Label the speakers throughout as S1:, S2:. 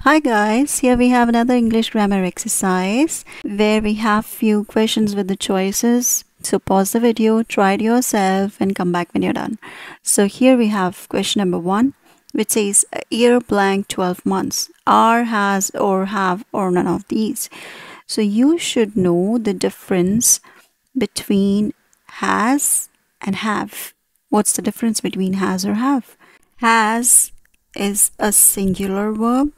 S1: Hi guys, here we have another English grammar exercise where we have few questions with the choices. So pause the video, try it yourself and come back when you're done. So here we have question number 1, which says a year blank 12 months. Are, has or have or none of these. So you should know the difference between has and have. What's the difference between has or have? Has is a singular verb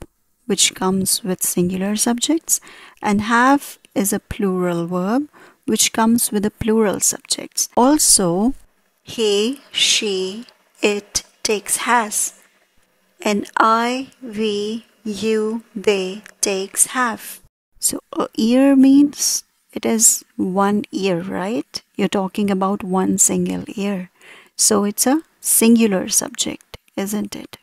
S1: which comes with singular subjects, and have is a plural verb which comes with a plural subjects. Also, he, she, it takes has, and I, we, you, they takes have. So a year means it is 1 year, right? You're talking about one single year. So it's a singular subject, isn't it?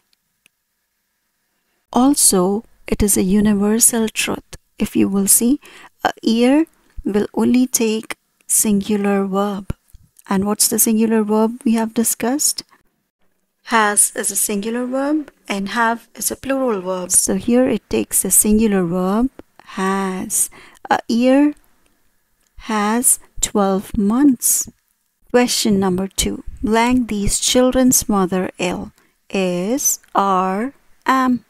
S1: Also, it is a universal truth. If you will see, a year will only take singular verb. And what's the singular verb we have discussed? Has is a singular verb and have is a plural verb. So here it takes the singular verb has. A year has 12 months. Question number 2. Blank these children's mother ill. Is, are, am,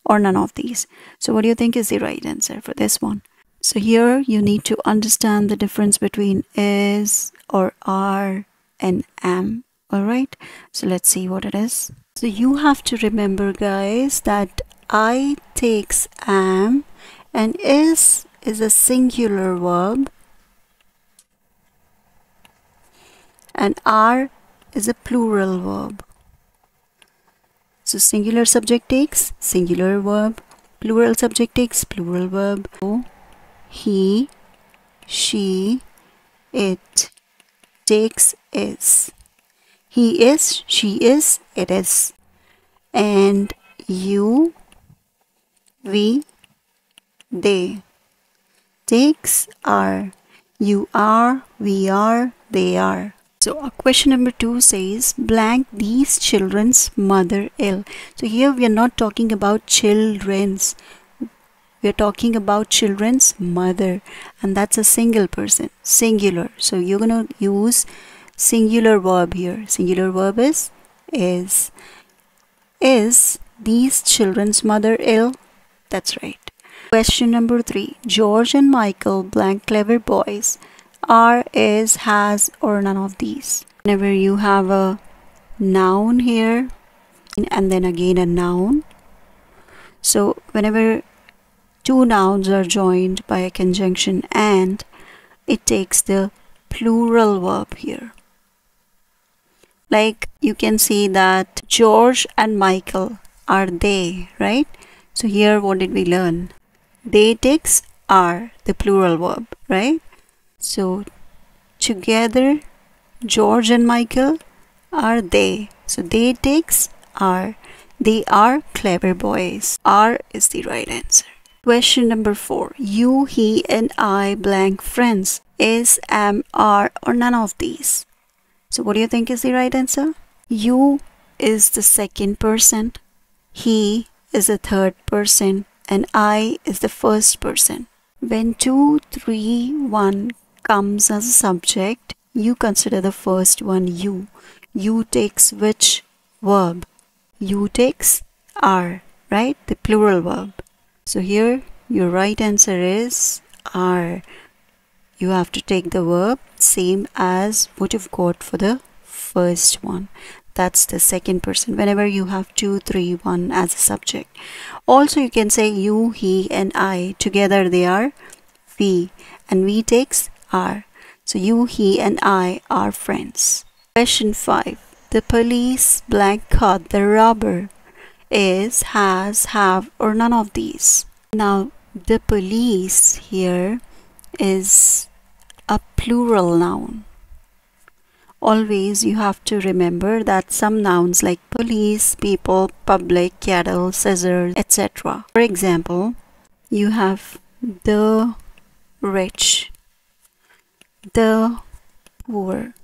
S1: or none of these. So what do you think is the right answer for this one? So here you need to understand the difference between is or are and am. Alright, so let's see what it is. So you have to remember guys that I takes am and is a singular verb and are is a plural verb. So singular subject takes singular verb, plural subject takes plural verb. So, he, she, it takes is. He is, she is, it is. And you, we, they takes are. You are, we are, they are. So question number 2 says blank these children's mother ill. So here we are not talking about children's. We are talking about children's mother, and that's a single person, singular. So you're going to use singular verb here. Singular verb is. Is these children's mother ill? That's right. Question number 3. George and Michael blank clever boys. Are, is, has, or none of these. Whenever you have a noun here and then again a noun. So whenever two nouns are joined by a conjunction and, it takes the plural verb here. Like you can see that George and Michael are they, right? So here what did we learn? They takes are, the plural verb, right? So together George and Michael are they. So they takes are. They are clever boys. Are is the right answer. Question number 4. You, he and I blank friends. Is, am, are, or none of these. So what do you think is the right answer? You is the second person. He is the third person. And I is the first person. When 2, 3, 1 comes as a subject, you consider the first one you. You takes which verb? You takes are, right? The plural verb. So here your right answer is are. You have to take the verb same as what you've got for the first one. That's the second person whenever you have 2, 3, 1 as a subject. Also you can say you, he and I. Together they are we, and we takes are. So you, he and I are friends. Question 5. The police blank caught the robber. Is, has, have, or none of these. Now the police here is a plural noun. Always you have to remember that some nouns like police, people, public, cattle, scissors, etc. For example, you have the rich, the poor.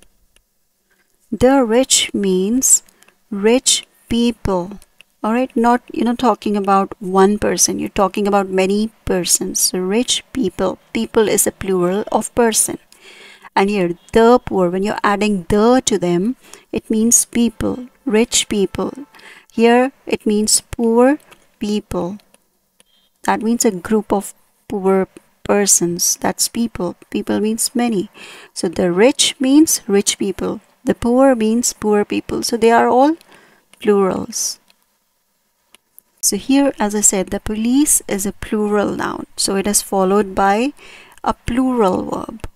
S1: The rich means rich people, All right, not talking about one person, you're talking about many persons. So rich people, people is a plural of person. And here the poor, when you're adding the to them, it means people, rich people. Here it means poor people. That means a group of poor persons. That's people. People means many. So the rich means rich people. The poor means poor people. So they are all plurals. So here, as I said, the police is a plural noun. So it is followed by a plural verb.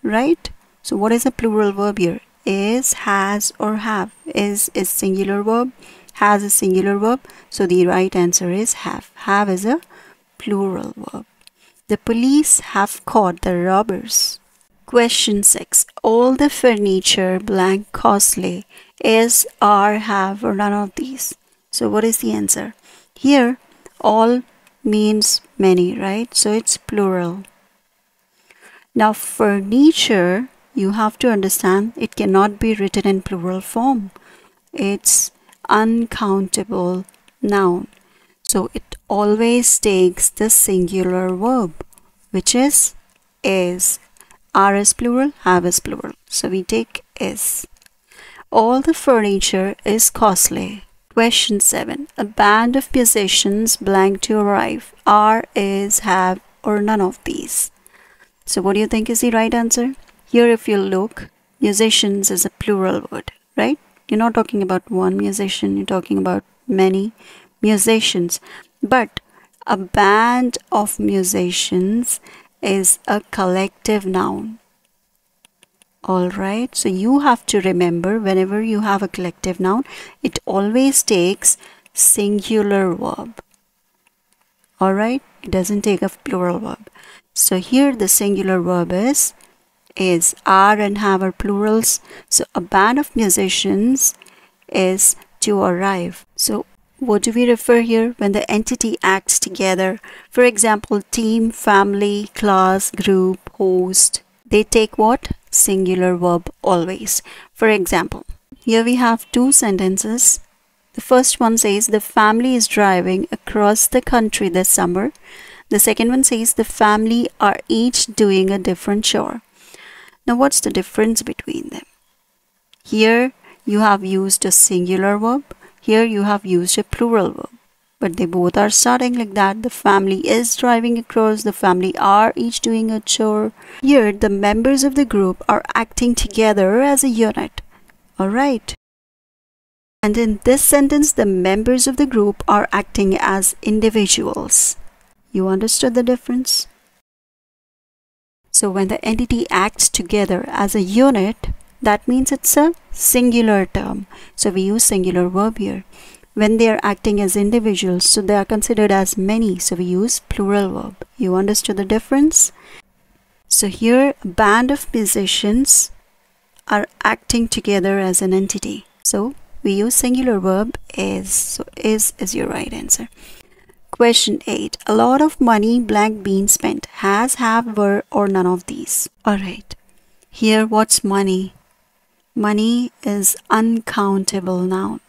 S1: Right? So what is a plural verb here? Is, has, or have. Is singular verb. Has is singular verb. So the right answer is have. Have is a plural verb. The police have caught the robbers. Question 6. All the furniture blank costly. Is, are, have, or none of these. So what is the answer? Here all means many, right? So it's plural. Now furniture, you have to understand, it cannot be written in plural form. It's uncountable noun. So it always takes the singular verb, which is. Are is plural, have is plural. So we take is. All the furniture is costly. Question 7. A band of musicians blank to arrive. Are, is, have, or none of these. So what do you think is the right answer? Here if you look, musicians is a plural word, right? You're not talking about one musician, you're talking about many musicians. But a band of musicians is a collective noun. Alright, so you have to remember, whenever you have a collective noun, it always takes singular verb. Alright, it doesn't take a plural verb. So here the singular verb is, are, and have are plurals. So a band of musicians is to arrive. So what do we refer here when the entity acts together? For example, team, family, class, group, host. They take what? Singular verb always. For example, here we have two sentences. The first one says the family is driving across the country this summer. The second one says the family are each doing a different chore. Now what's the difference between them? Here you have used a singular verb. Here you have used a plural verb. But they both are starting like that. The family is driving across. The family are each doing a chore. Here the members of the group are acting together as a unit. Alright. And in this sentence, the members of the group are acting as individuals. You understood the difference? So when the entity acts together as a unit, that means it's a singular term. So we use singular verb here. When they are acting as individuals, so they are considered as many. So we use plural verb. You understood the difference? So here a band of musicians are acting together as an entity. So we use singular verb is. So is your right answer. Question 8. A lot of money blank being spent. Has, have, were, or none of these. Alright. Here what's money? Money is uncountable noun.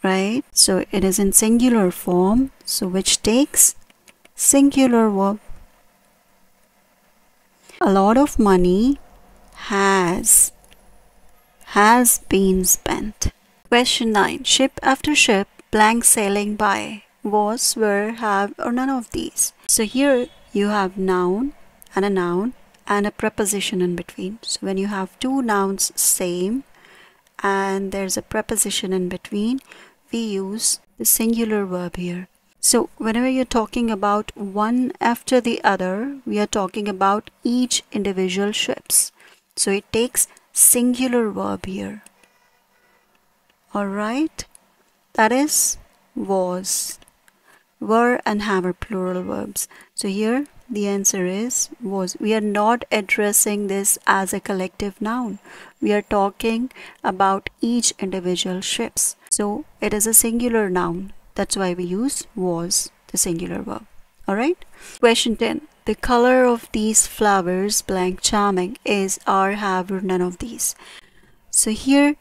S1: Right? So it is in singular form. So which takes singular verb. A lot of money has been spent. Question 9. Ship after ship blank sailing by. Was, were, have, or none of these. So here you have noun and a preposition in between. So when you have two nouns same and there's a preposition in between, we use the singular verb here. So whenever you're talking about one after the other, we are talking about each individual ships. So it takes singular verb here. Alright, that is was. Were and have are plural verbs. So here the answer is was. We are not addressing this as a collective noun. We are talking about each individual ships. So it is a singular noun. That's why we use was, the singular verb. Alright. Question 10. The color of these flowers blank charming. Is, are, have, or none of these. So here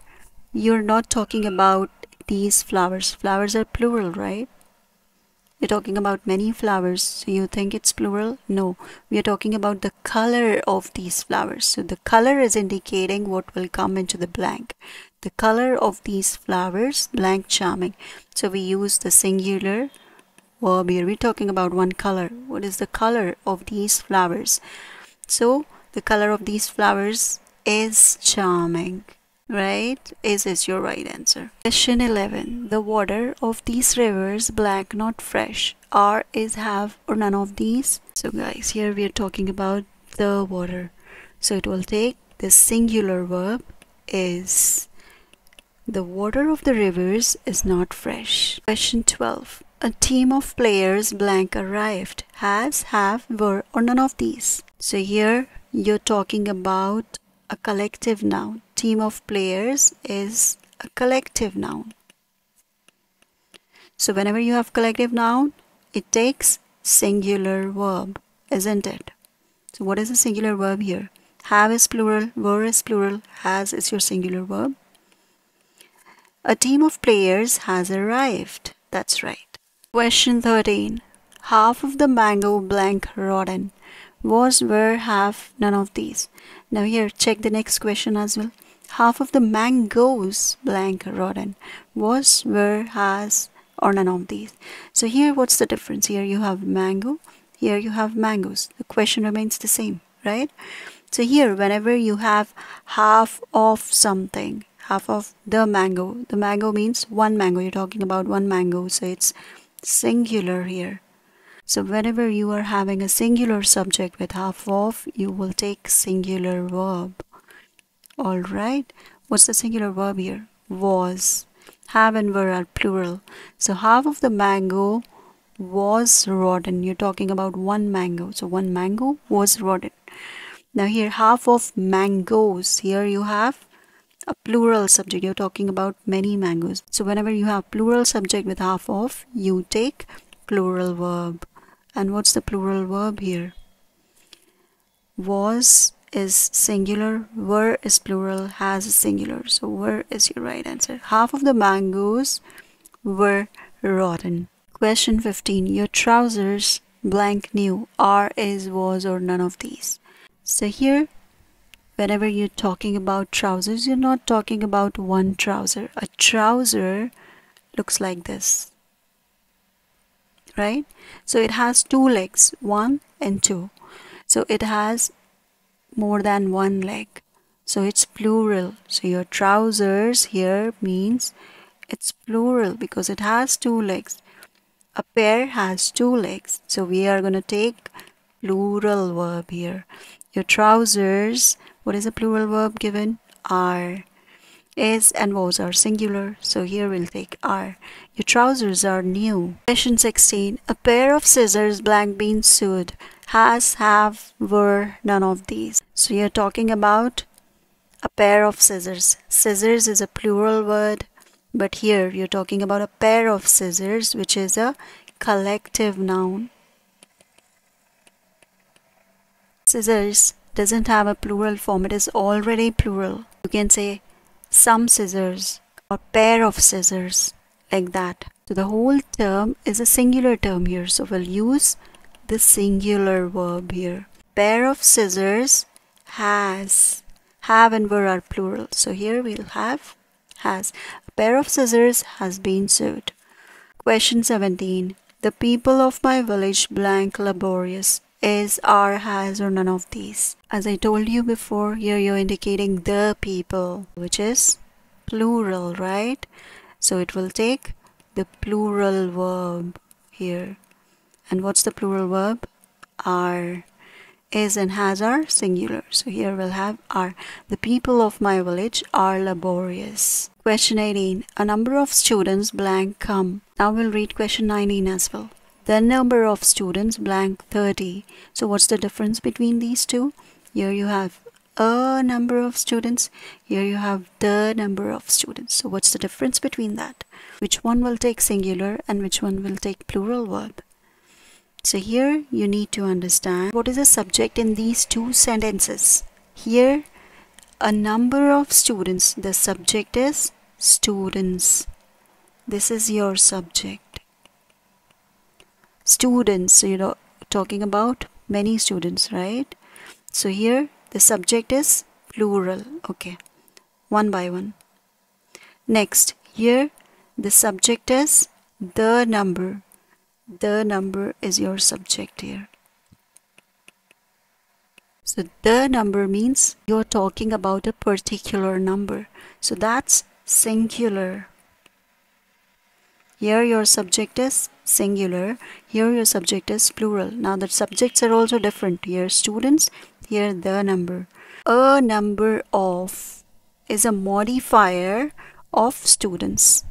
S1: you're not talking about these flowers. Flowers are plural, right? We're talking about many flowers, so you think it's plural? No, we are talking about the color of these flowers. So the color is indicating what will come into the blank. The color of these flowers, blank, charming. So we use the singular verb here. We're talking about one color. What is the color of these flowers? So the color of these flowers is charming. Right? Is your right answer. Question 11. The water of these rivers black, not fresh. Are, is, have, or none of these. So guys, here we are talking about the water. So it will take the singular verb is. The water of the rivers is not fresh. Question 12. A team of players blank arrived. Has, have, were, or none of these. So here you're talking about a collective noun. Team of players is a collective noun. So whenever you have collective noun, it takes singular verb, isn't it? So what is the singular verb here? Have is plural, were is plural, has is your singular verb. A team of players has arrived. That's right. Question 13. Half of the mango blank rotten. Was, were, have, none of these. Now here, check the next question as well. Half of the mangoes blank rotten. Was, were, has, or none of these. So here, what's the difference? Here you have mango. Here you have mangoes. The question remains the same, right? So here, whenever you have half of something, half of the mango means one mango. You're talking about one mango. So it's singular here. So whenever you are having a singular subject with half of, you will take singular verb. Alright, what's the singular verb here? Was. Have and were are plural. So half of the mango was rotten. You're talking about one mango. So one mango was rotten. Now here, half of mangoes. Here you have a plural subject. You're talking about many mangoes. So whenever you have plural subject with half of, you take plural verb. And what's the plural verb here? Was is singular, were is plural, has is singular. So were is your right answer. Half of the mangoes were rotten. Question 15. Your trousers blank new. Are, is, was, or none of these. So here, whenever you're talking about trousers, you're not talking about one trouser. A trouser looks like this. Right? So it has two legs, one and two. So it has more than one leg. So it's plural. So your trousers here means it's plural because it has two legs. A pair has two legs. So we are going to take plural verb here. Your trousers, what is the plural verb given? Are. Is and was are singular, so here we'll take are. Your trousers are new. Question 16. A pair of scissors blank been sewed. Has, have, were, none of these. So you're talking about a pair of scissors. Scissors is a plural word, but here you're talking about a pair of scissors, which is a collective noun. Scissors doesn't have a plural form. It is already plural. You can say some scissors or pair of scissors, like that. So the whole term is a singular term here. So we'll use the singular verb here. Pair of scissors has. Have and were are plural. So here we'll have has. A pair of scissors has been sewed. Question 17. The people of my village blank laborious. Is, are, has, or none of these. As I told you before, here you're indicating the people, which is plural, right? So it will take the plural verb here. And what's the plural verb? Are. Is and has are singular. So here we'll have are. The people of my village are laborious. Question 18. A number of students blank come. Now we'll read question 19 as well. The number of students blank 30. So what's the difference between these two? Here you have a number of students. Here you have the number of students. So what's the difference between that? Which one will take singular and which one will take plural verb? So here you need to understand what is the subject in these two sentences. Here a number of students. The subject is students. This is your subject. Students, talking about many students, right? So here the subject is plural. Okay, one by one. Next, here the subject is the number. The number is your subject here. So the number means you're talking about a particular number. So that's singular. Here your subject is singular. Here your subject is plural. Now the subjects are also different. Here students, here the number. A number of is a modifier of students.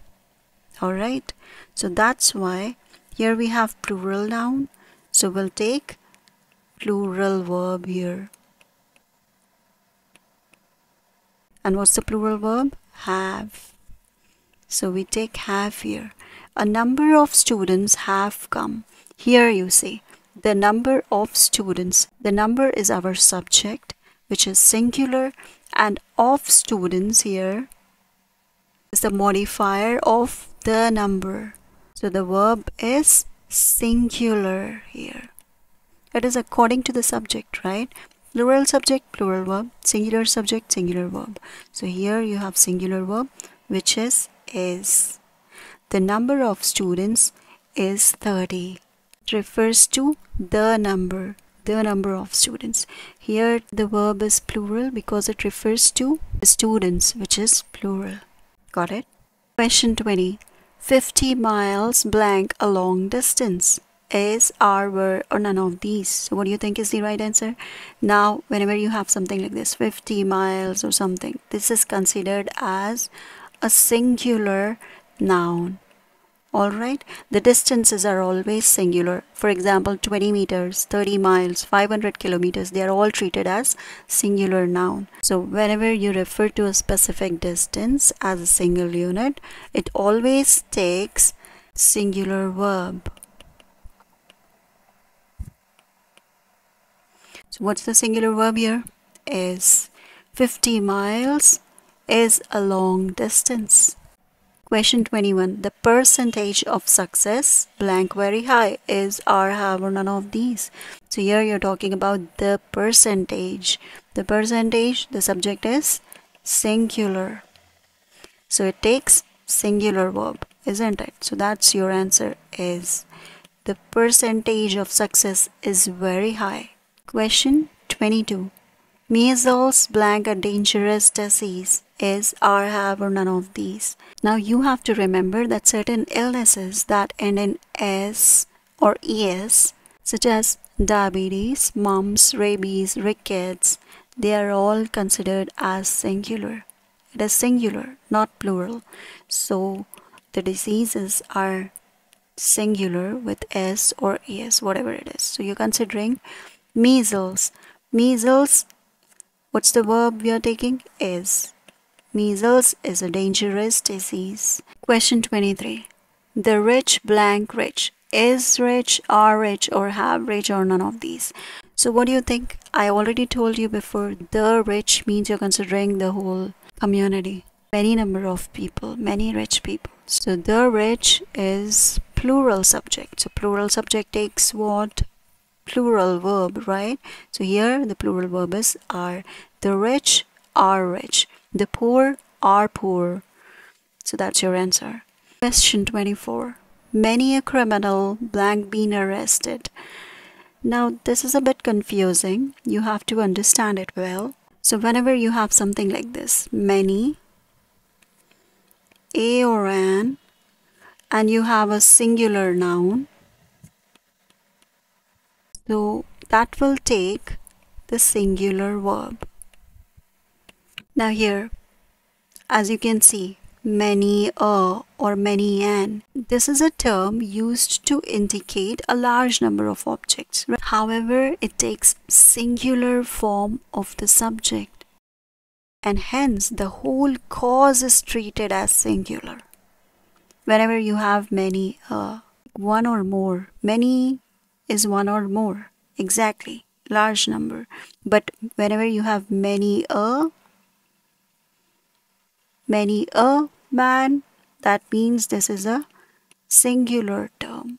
S1: Alright. So that's why here we have plural noun. So we'll take plural verb here. And what's the plural verb? Have. So we take have here. A number of students have come. Here you say the number of students. The number is our subject, which is singular, and of students here is the modifier of the number. So the verb is singular here. It is according to the subject, right? Plural subject, plural verb. Singular subject, singular verb. So here you have singular verb, which is. The number of students is 30. It refers to the number of students. Here the verb is plural because it refers to the students, which is plural. Got it? Question 20. 50 miles blank a long distance. Is, are, were, or none of these. So what do you think is the right answer? Now, whenever you have something like this, 50 miles or something, this is considered as a singular noun. Alright, the distances are always singular. For example, 20 meters, 30 miles, 500 kilometers, they are all treated as singular noun. So whenever you refer to a specific distance as a single unit, it always takes singular verb. So what's the singular verb here? Is. 50 miles is a long distance. Question 21. The percentage of success blank very high is, are, have, or none of these. So here you're talking about the percentage. The percentage, the subject is singular. So it takes singular verb, isn't it? So that's your answer is. The percentage of success is very high. Question 22. Measles blank a dangerous disease. Is, are, have, or none of these. Now you have to remember that certain illnesses that end in S or ES, such as diabetes, mumps, rabies, rickets, they are all considered as singular. It is singular, not plural. So the diseases are singular with S or ES, whatever it is. So you're considering measles. Measles, what's the verb we are taking? Is. Measles is a dangerous disease. Question 23. The rich blank rich. Is rich, are rich, or have rich, or none of these. So what do you think? I already told you before, the rich means you're considering the whole community. Many number of people, many rich people. So the rich is plural subject. So plural subject takes what? Plural verb, right? So here the plural verb is are. The rich are rich. The poor are poor. So that's your answer. Question 24. Many a criminal blank been arrested. Now this is a bit confusing. You have to understand it well. So whenever you have something like this, many, a or an, and you have a singular noun, so that will take the singular verb. Now here, as you can see, many a or many an, this is a term used to indicate a large number of objects. However, it takes singular form of the subject, and hence the whole cause is treated as singular. Whenever you have many one or more, many is one or more, exactly, large number. But whenever you have many a, many a man, that means this is a singular term.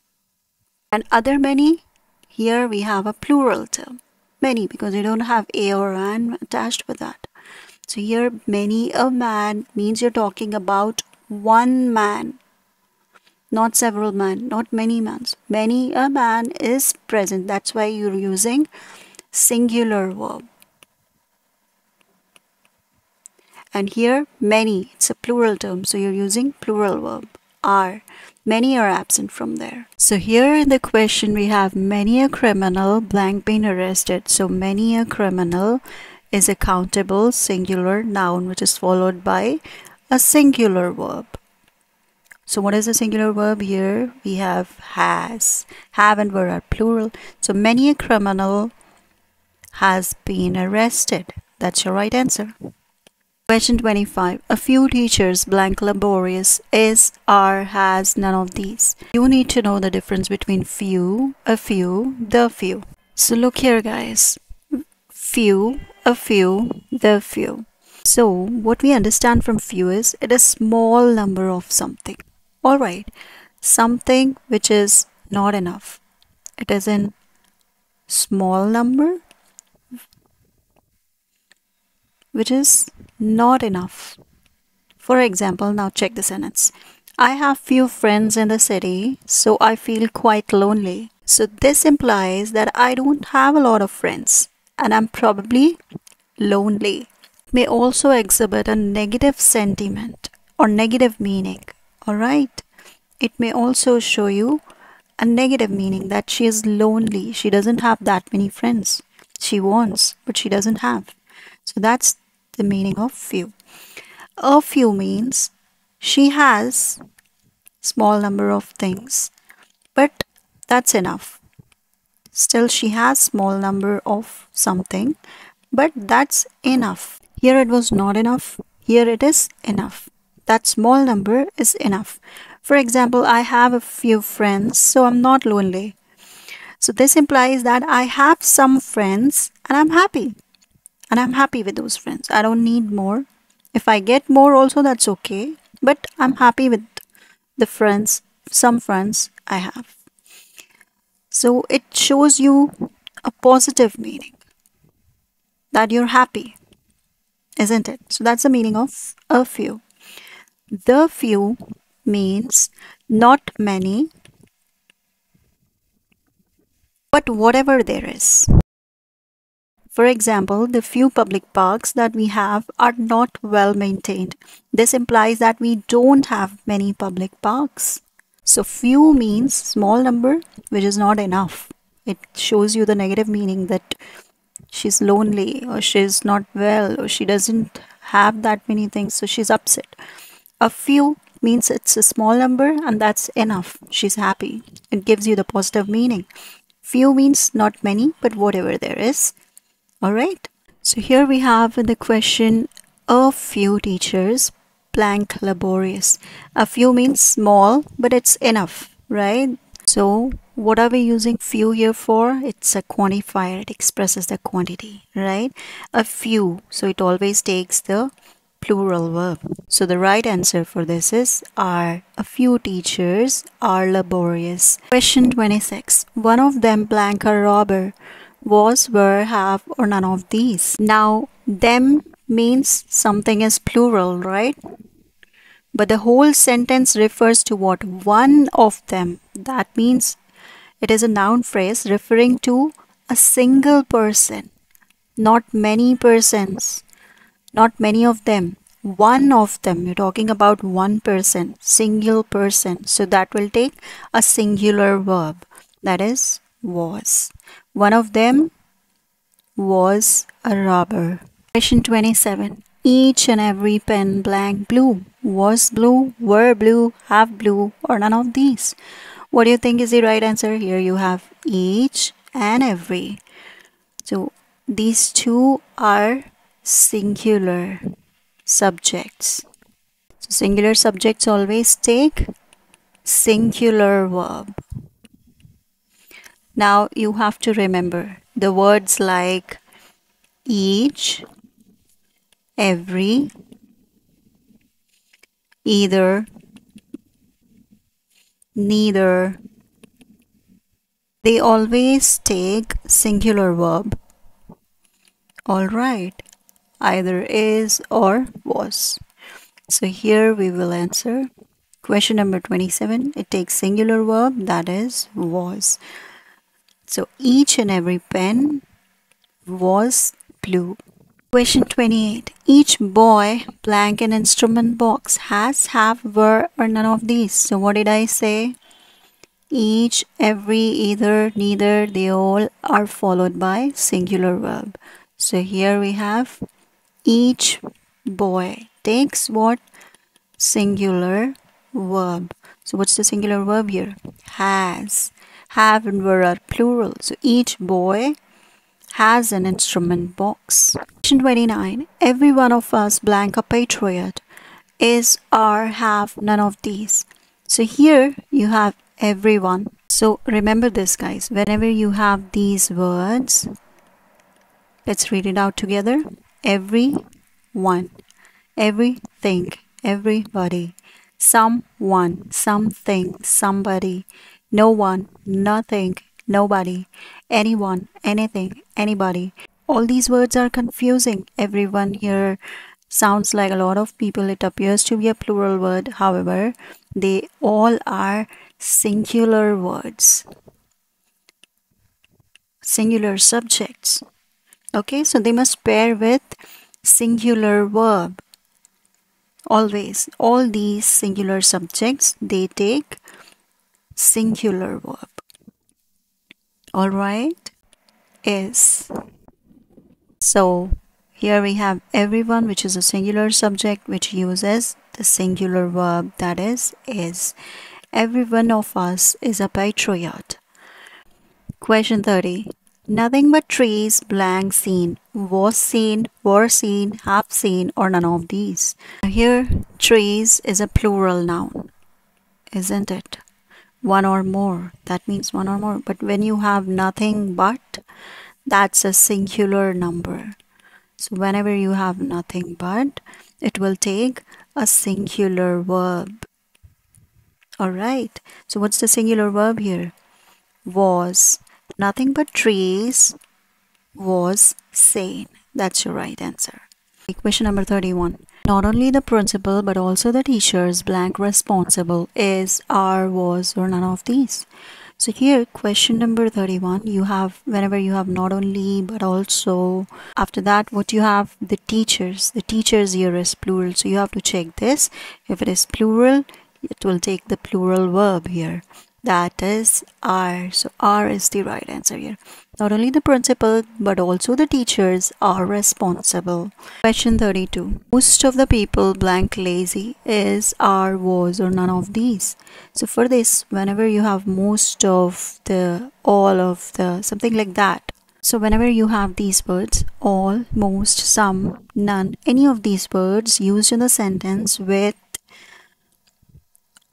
S1: And other many, here we have a plural term. Many, because you don't have a or an attached with that. So here many a man means you're talking about one man, not several men, not many mans. Many a man is present. That's why you're using singular verb. And here many, it's a plural term, so you're using plural verb. Are. Many are absent from there. So here in the question we have many a criminal blank been arrested. So many a criminal is a countable singular noun which is followed by a singular verb. So what is the singular verb here? We have has. Have and were are plural. So many a criminal has been arrested. That's your right answer. Question 25. A few teachers blank laborious is, are, has, none of these. You need to know the difference between few, a few, the few. So look here guys. Few, a few, the few. So what we understand from few is it is small number of something. Alright. Something which is not enough. It is in small number which is not enough. For example, now check the sentence. I have few friends in the city, so I feel quite lonely. So this implies that I don't have a lot of friends and I'm probably lonely. May also exhibit a negative sentiment or negative meaning. Alright. It may also show you a negative meaning that she is lonely. She doesn't have that many friends. She wants, but she doesn't have. So that's the meaning of few. A few means she has small number of things, but that's enough. Still she has small number of something, but that's enough. Here it was not enough. Here it is enough. That small number is enough. For example, I have a few friends, so I'm not lonely. So this implies that I have some friends and I'm happy. And I'm happy with those friends. I don't need more. If I get more also, that's okay. But I'm happy with the friends, some friends I have. So it shows you a positive meaning that you're happy, isn't it? So that's the meaning of a few. The few means not many, but whatever there is. For example, the few public parks that we have are not well maintained. This implies that we don't have many public parks. So few means small number, which is not enough. It shows you the negative meaning that she's lonely or she's not well or she doesn't have that many things, so she's upset. A few means it's a small number and that's enough. She's happy. It gives you the positive meaning. Few means not many, but whatever there is. Alright, so here we have in the question a few teachers blank laborious. A few means small, but it's enough, right? So what are we using few here for? It's a quantifier. It expresses the quantity, right? A few, so it always takes the plural verb. So the right answer for this is are. A few teachers are laborious. Question 26. One of them blank a robber. Was, were, have, or none of these. Now, them means something is plural, right? But the whole sentence refers to what? One of them. That means it is a noun phrase referring to a single person, not many persons, not many of them. One of them. You're talking about one person, single person. So that will take a singular verb. That is was. One of them was a robber. Question 27. Each and every pen blank blue. Was blue, were blue, have blue, or none of these. What do you think is the right answer? Here you have each and every. So these two are singular subjects. So singular subjects always take singular verb. Now you have to remember the words like each, every, either, neither. They always take singular verb. Alright, either is or was. So here we will answer question number 27. It takes singular verb, that is was. So each and every pen was blue. Question 28. Each boy blank an instrument box has, have, were, or none of these. So what did I say? Each, every, either, neither, they all are followed by singular verb. So here we have each boy takes what? Singular verb. So what's the singular verb here? Has. Have and were are plural. So each boy has an instrument box. Question 29. Every one of us blank a patriot. Is, are, have, none of these. So here you have everyone. So remember this, guys. Whenever you have these words, let's read it out together. Everyone, everything, everybody, someone, something, somebody, no one, nothing, nobody, anyone, anything, anybody. All these words are confusing. Everyone here sounds like a lot of people. It appears to be a plural word. However, they all are singular words, singular subjects. Okay, so they must pair with singular verb. Always, all these singular subjects, they take singular verb. All right, is. So here we have everyone, which is a singular subject which uses the singular verb, that is. Every one of us is a patriot. Question 30. Nothing but trees, blank, seen, was seen, were seen, have seen, or none of these. Here, trees is a plural noun, isn't it? One or more, that means one or more. But when you have nothing but, that's a singular number. So whenever you have nothing but, it will take a singular verb. Alright, so what's the singular verb here? Was. Nothing but trees was seen. That's your right answer. Question number 31. Not only the principal but also the teachers blank responsible is, are, was, or none of these. So here question number 31, you have whenever you have not only but also, after that what you have? The teachers here is plural, so you have to check this. If it is plural, it will take the plural verb here, that is are. So are is the right answer here. Not only the principal but also the teachers are responsible. Question 32. Most of the people blank lazy is, are, was, or none of these. So for this, whenever you have most of the, all of the, something like that. So whenever you have these words, all, most, some, none, any of these words used in the sentence with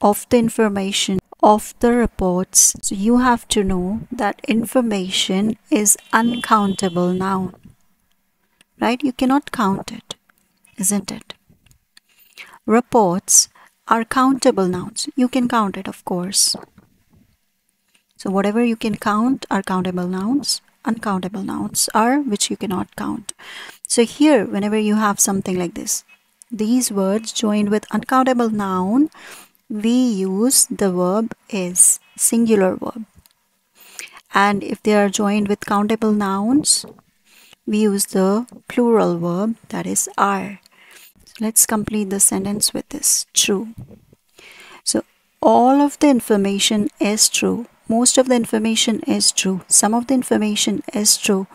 S1: of the information, of the reports, so you have to know that information is uncountable noun, right? You cannot count it, isn't it? Reports are countable nouns. You can count it, of course. So whatever you can count are countable nouns. Uncountable nouns are which you cannot count. So here, whenever you have something like this, these words joined with uncountable noun, we use the verb is, singular verb. And if they are joined with countable nouns, we use the plural verb, that is are. So let's complete the sentence with this. True. So all of the information is true. Most of the information is true. Some of the information is true.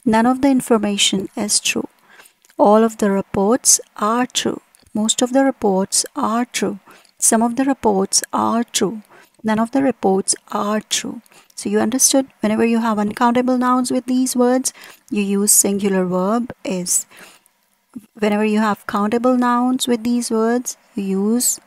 S1: None of the information is true. All of the reports are true. Most of the reports are true. Some of the reports are true. None of the reports are true. So you understood? Whenever you have uncountable nouns with these words, you use singular verb is. Whenever you have countable nouns with these words, you use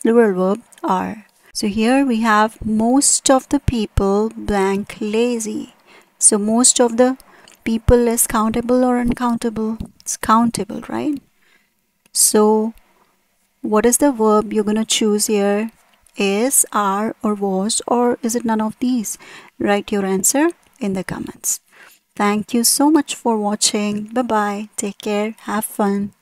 S1: plural verb are. So here we have most of the people blank lazy. So most of the people is countable or uncountable? It's countable, right? So What is the verb you're going to choose here? Is, are, or was, or is it none of these? Write your answer in the comments. Thank you so much for watching. Bye bye. Take care. Have fun.